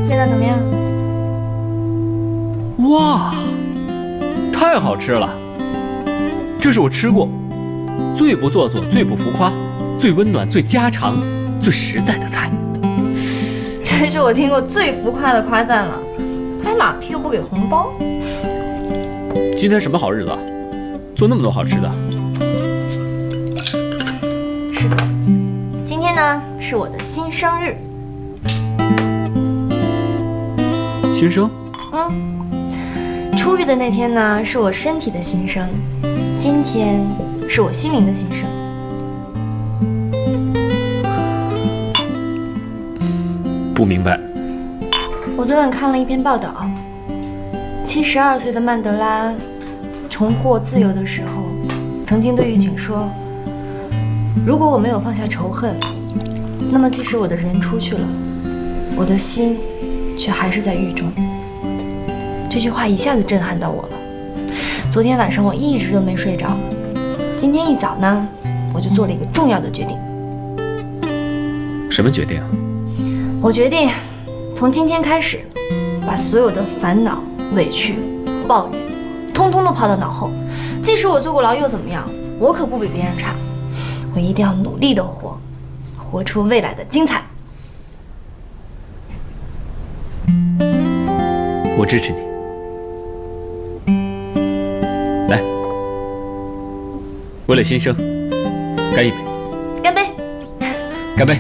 味道怎么样？哇，太好吃了！这是我吃过最不做作、最不浮夸、最温暖、最家常、最实在的菜。这是我听过最浮夸的夸赞了，拍马屁又不给红包。今天什么好日子啊？做那么多好吃的。师傅，今天呢是我的新生日。新生？出狱的那天呢是我身体的新生，今天是我心灵的新生。不明白。我昨晚看了一篇报道，72岁的曼德拉重获自由的时候，曾经对狱警说：“如果我没有放下仇恨，那么即使我的人出去了，我的心却还是在狱中。”这句话一下子震撼到我了。昨天晚上我一直都没睡着，今天一早呢，我就做了一个重要的决定。什么决定？我决定从今天开始，把所有的烦恼、委屈、抱怨，通通都抛到脑后。即使我坐过牢又怎么样？我可不比别人差。我一定要努力的活，活出未来的精彩。我支持你。来，为了新生，干一杯！干杯！干杯！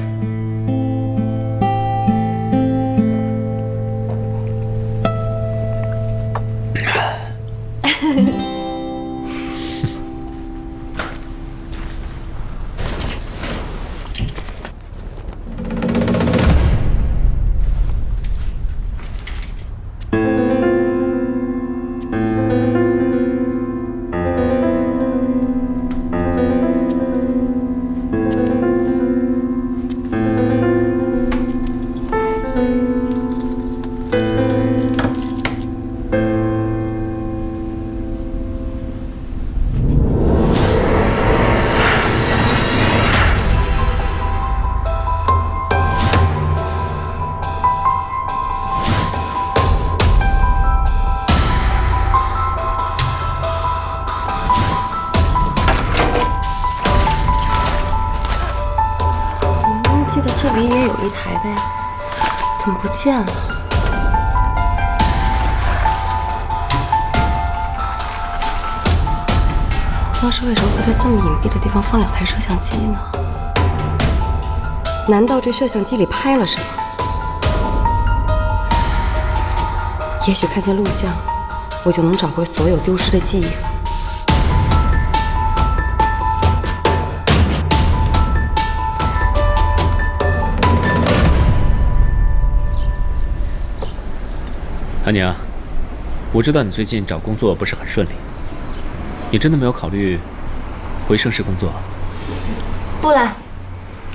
记得这里也有一台的呀，怎么不见了？当时为什么会在这么隐蔽的地方放2台摄像机呢？难道这摄像机里拍了什么？也许看见录像，我就能找回所有丢失的记忆了。韩宁，我知道你最近找工作不是很顺利，你真的没有考虑回盛世工作？不啦，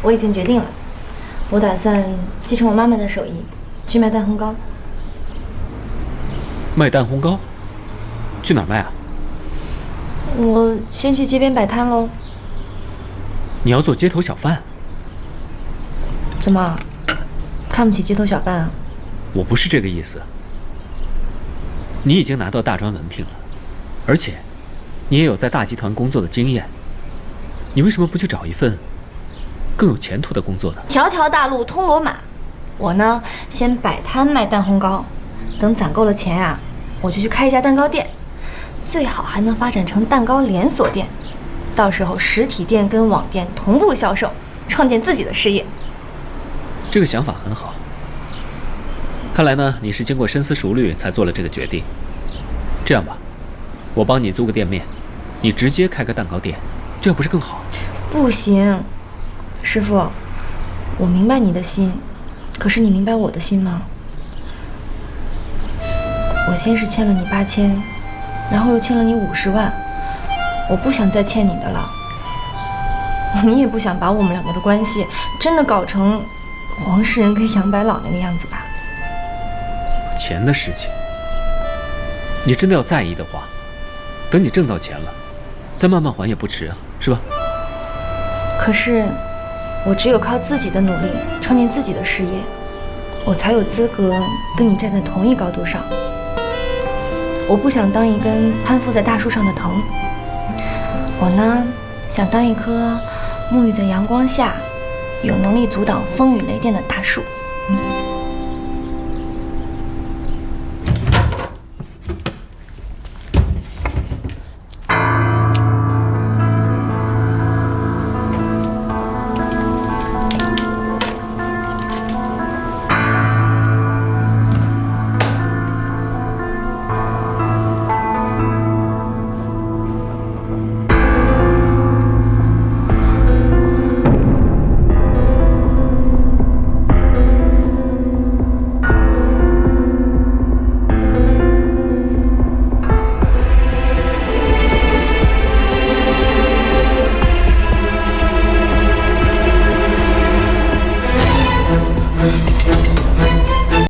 我已经决定了，我打算继承我妈妈的手艺，去卖蛋烘糕。卖蛋烘糕？去哪儿卖啊？我先去街边摆摊喽。你要做街头小贩？怎么，看不起街头小贩啊？我不是这个意思。你已经拿到大专文凭了，而且你也有在大集团工作的经验，你为什么不去找一份更有前途的工作呢？条条大路通罗马，我呢先摆摊卖蛋烘糕，等攒够了钱啊，我就去开一家蛋糕店，最好还能发展成蛋糕连锁店，到时候实体店跟网店同步销售，创建自己的事业。这个想法很好。看来呢，你是经过深思熟虑才做了这个决定。这样吧，我帮你租个店面，你直接开个蛋糕店，这样不是更好？不行，师傅，我明白你的心，可是你明白我的心吗？我先是欠了你8000，然后又欠了你50万，我不想再欠你的了。你也不想把我们两个的关系真的搞成黄世仁跟杨白老那个样子吧？钱的事情，你真的要在意的话，等你挣到钱了，再慢慢还也不迟啊，是吧？可是，我只有靠自己的努力，创建自己的事业，我才有资格跟你站在同一高度上。我不想当一根攀附在大树上的藤，我呢，想当一棵沐浴在阳光下，有能力阻挡风雨雷电的大树。